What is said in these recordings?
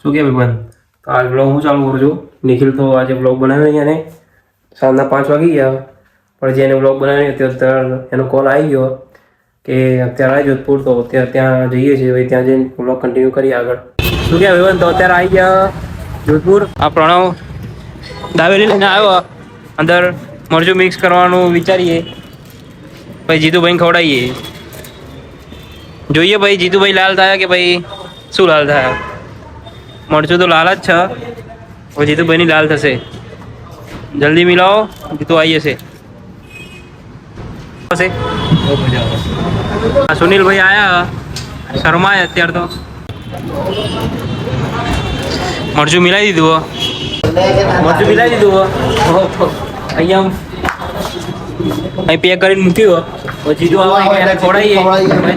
શું કે ભાઈ તો આ બ્લોગ હું ચાલુ કરું છું. નિખિલ તો આજે બ્લોગ બનાવ્યો નહીં અને સાંજના 5 વાગી ગયા, પણ જેને બ્લોગ બનાવ્યો અત્યારે એનો કોલ આવી ગયો કે અત્યારે આવી જોધપુર, તો અત્યારે ત્યાં જઈએ છીએ. ભાઈ ત્યાં જઈને બ્લોગ કન્ટિન્યુ કરીએ આગળ. શું કે ભાઈ તો અત્યારે આવી ગયા જોધપુર. આ પ્રણવ દાવેલી લઈને આવ્યો, અંદર મરચું મિક્સ કરવાનું વિચારીએ, ભાઈ જીતુભાઈને ખવડાવીએ. જોઈએ ભાઈ જીતુભાઈ લાલ થયા કે ભાઈ શું લાલ થયા. મરચું તો લાલ જ છે, હવે જીતુભાઈની લાલ થશે. જલ્દી મિલાવો, જીતુ આવી જશે. સુનિલભાઈ આયા, શર્માય અત્યારે તો. મરચું મિલાવી દીધું, મરચું મિલાવી દીધું. અહીંયા અહીં પેક કરીને મૂક્યું. જીતુ આવે ખવડાવીએ,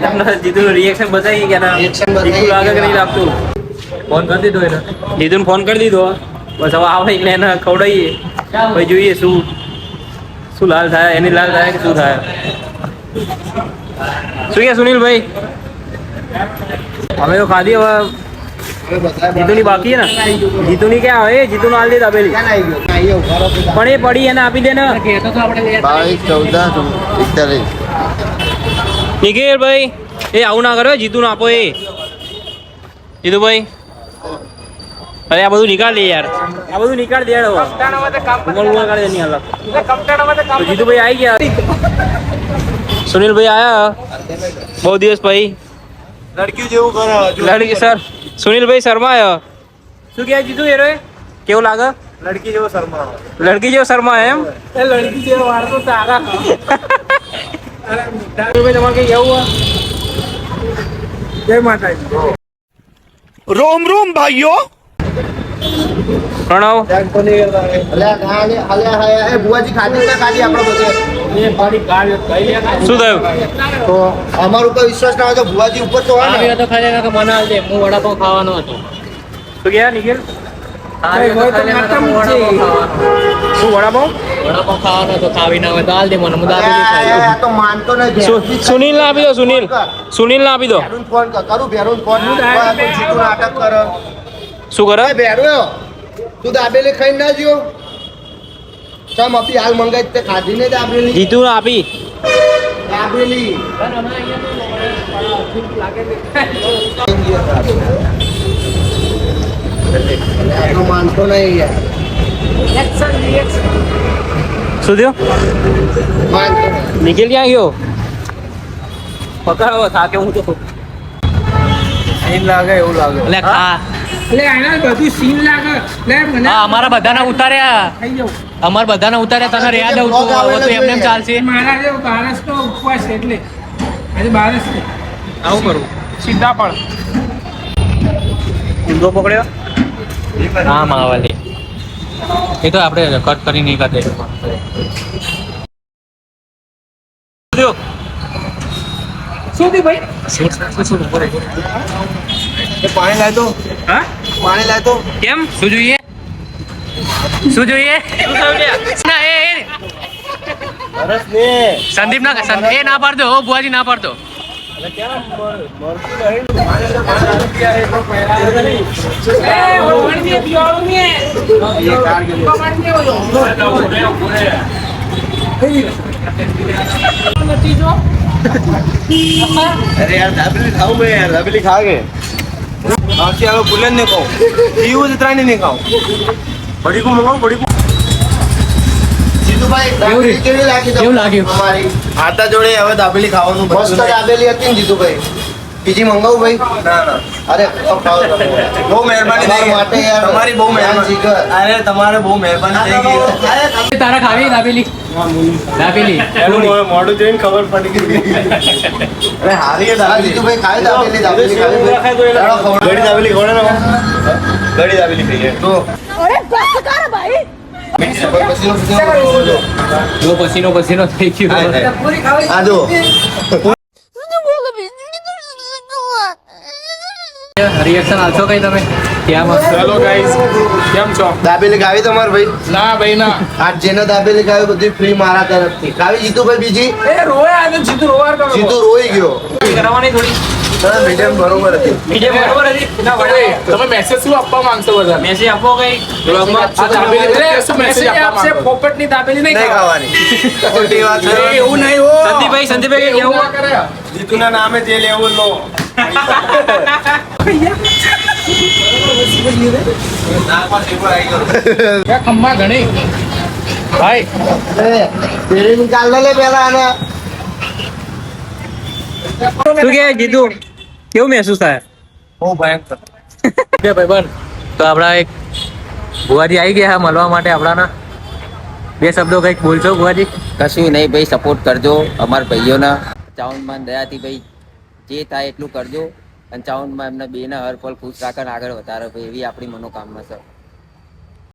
તમને જીતુનું રિએક્શન બતાવીએ કે જીતુ લાગે કે નહીં લાગતું. ફોન કરી દીધો એને, જીતુને ફોન કરી દીધો. બસ હવે આવે એટલે એને ખવડાવીએ. ભાઈ જોઈએ શું લાલ થાય, એની લાલ થાય કે શું થાય. શું કે સુનિલભાઈ હવે તો ખાધી, હવે જીતુની બાકી ને. જીતુની ક્યાં આવે? જીતુનું હાલ દે દાબેલી, પણ એ પડી એને આપી દે ને. 22, 14, 41. નિખિલ ભાઈ એ આવું ના કરો, જીતુને આપો. એ જીતુભાઈ અરે આ બધું નીકાળ દે યાર, આ બધું નીકાળ દે. જીતુભાઈ આવી ગયા, સુનિલભાઈ આયા બહુ દિવસ પછી. લડકી જેવું કરે લડકી સર સુનિલભાઈ શર્મા. શું કહે જીતુ યાર, કેવું લાગે? લડકી જેવો શર્મા, લડકી જેવો શર્મા એમ? એ લડકી જેવો વાળ તો સારા. તમારે કઈ એવું? જય માતાજી. रोम रोम भाइयों. પ્રણવ બુઆજી ખાધી ના ખાધી આપણે બધે શું થયું? તો અમારું કોઈ વિશ્વાસ ના હોય તો બુઆજી ઉપર તો હોય ને. તો ખાલી કે મને આલ દે, હું વડાપાવ ખાવાનો હતો. શું કહે નિખિલ? શું વડાપાવ ખાવાનો હતો, ખાવી ના હોય તો આલ દે મને, હું દાબેલી ખાઈ. આ તો માનતો નથી. સુનિલ ને આપી દો. સુનિલ ને આપી દો. ભેરું ફોન કરું, ભેરું ફોન જીતું નાટક કરે. શું કરે? ભેરું તું દાબેલી ખાઈ ના જ્યો ચમ આપી હાલ મંગાઈ તે ખાધી ને દાબેલી. જીતુ ને આપી દાબેલી તો માનતો નહીં યાર. શું થયું? માનતો નહીં. નિખિલ ક્યાં ગયો? પકડો થાકે હું તો. સીન લાગે એવું લાગે. એટલે ખા. એટલે આના બધું સીન લાગે. લે મને હા, અમારા બધાના ઉતાર્યા, ખાઈ જાઉં. અમારા બધાના ઉતાર્યા. તને યાદ આવું તો એમને એમ ચાલશે. મારા જે બારસનો ઉપવાસ છે એટલે આજે બારસ છે. આવું કરું સીધા પણ ઊંધો પકડ્યો. હા માવાલી, એ તો આપણે કટ કરી નહીં કાઢે. શું થયું ભાઈ? પાણી લાય તો, હા પાણી લાય તો. કેમ? શું જોઈએ? શું જોઈએ? ના સંદીપ ના એ ના પાડતો. ઓ બુઆજી ના પાડતો. અરે યાર દાબેલી ખાવું બે યાર, દાબેલી ખાગે. આથી હવે બુલંદ ને કહું, પીવું જ ત્રાણી ને કહું. બડી કો મંગાવું, બડી કો. જીતુભાઈ દાબેલી કેવી લાગી તમને? કેવું લાગ્યું? અમારી આટા જોડે હવે દાબેલી ખાવાનું મસ્ત દાબેલી હતી ને જીતુભાઈ. બીજી મંગાવું ભાઈ? ના અરે બહુ મહેરબાની તમારા માટે યાર, તમારી બહુ મહેરબાની. અરે તમારે બહુ મહેરબાની થઈ ગઈ. તારા ખાવી દાબેલી? દાબેલી મોઢું જોઈને ખબર પડી ગઈ. અરે હારી દાબેલી. જીતુભાઈ ખાય દાબેલી, દાબેલી ખાવી. ગળી દાબેલી ખવડે ને, ગળી દાબેલી ખાઈએ તો. અરે બસ કર ભાઈ. જો પસીનો થઈ ગયો. આ જો રિએક્શન આલશો કઈ તમે? ત્યાં મસ્ત. હેલો ગાઈસ, કેમ છો? દાબેલી ખાવી તમારે ભાઈ? ના ભાઈ ના. આજ જેને દાબેલી ખાવી બધી ફ્રી મારા તરફથી. ખાવી જીતુભાઈ બીજી? એ રોયા આજે જીતુ રોવાર કરો. જીતુ રોઈ ગયો. કરવાની થોડી મીડિયમ બરોબર હતી. મીડિયમ બરોબર હતી. ના ભાઈ તમે મેસેજ શું આપવા માંગશો બધા મેસેજ આપો કઈ બ્લોગમાં. આ દાબેલી શું મેસેજ આપશે પોપટની દાબેલી નહીં નહીં ખાવાની ખાવાની ખોટી વાત છે. એવું નહીં હો સંદીપભાઈ એવું કેવું? ના કરે જીતુના નામે જે લેવું લો. ક્યાં ખમ્મા ઘણી ભાઈ પેલી નિકાલ લે પેલા આને. શું કે જીતુ કેવું મહેસૂસ થાય? બહુ ભયંકર. કે ભાઈ બન તો આપણા એક ભુવાજી આવી ગયા મળવા માટે આપણાના. બે શબ્દો કંઈક બોલશો ભુવાજી? કશું નહીં ભાઈ, સપોર્ટ કરજો અમારા ભાઈઓના. ચાઉનમાં દયાથી ભાઈ જે થાય એટલું કરજો અને ચાઉનમાં એમને બેને હર પલ ખુશ રાખે અને આગળ વધારે ભાઈ, એવી આપણી મનોકામના છે.